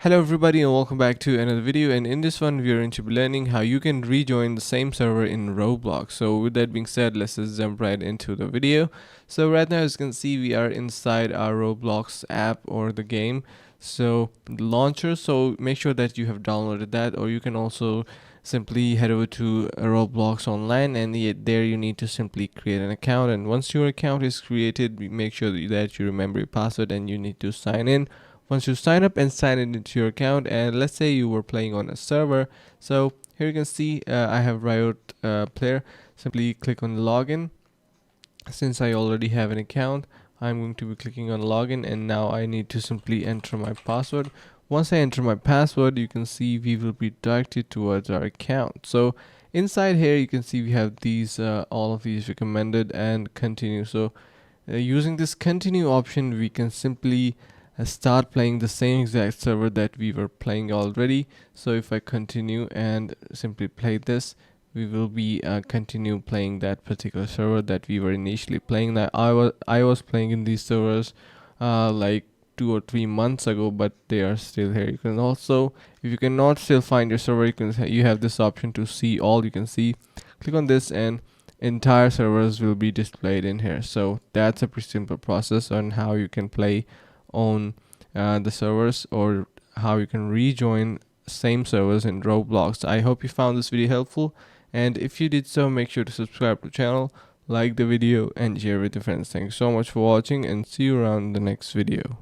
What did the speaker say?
Hello everybody and welcome back to another video, and in this one we are going to be learning how you can rejoin the same server in Roblox. So with that being said, let's just jump right into the video. So right now, as you can see, we are inside our Roblox app or the game. So the launcher, so make sure that you have downloaded that, or you can also simply head over to Roblox online, and there you need to simply create an account. And once your account is created, make sure that you remember your password and you need to sign in. Once you sign up and sign it into your account, and let's say you were playing on a server, so here you can see I have Riot player. Simply click on login. Since I already have an account, I'm going to be clicking on login, and now I need to simply enter my password. Once I enter my password, you can see we will be directed towards our account. So inside here you can see we have these all of these recommended and continue. So using this continue option, we can simply start playing the same exact server that we were playing already. So if I continue and simply play this, we will be continue playing that particular server that we were initially playing. That I was playing in these servers like 2 or 3 months ago, but they are still here. You can also, if you cannot still find your server, you have this option to see all. You can see, click on this, and entire servers will be displayed in here. So that's a pretty simple process on how you can play on the servers, or how you can rejoin same servers in Roblox. I hope you found this video helpful, and if you did so, make sure to subscribe to the channel, like the video, and share with your friends. Thanks so much for watching, and see you around the next video.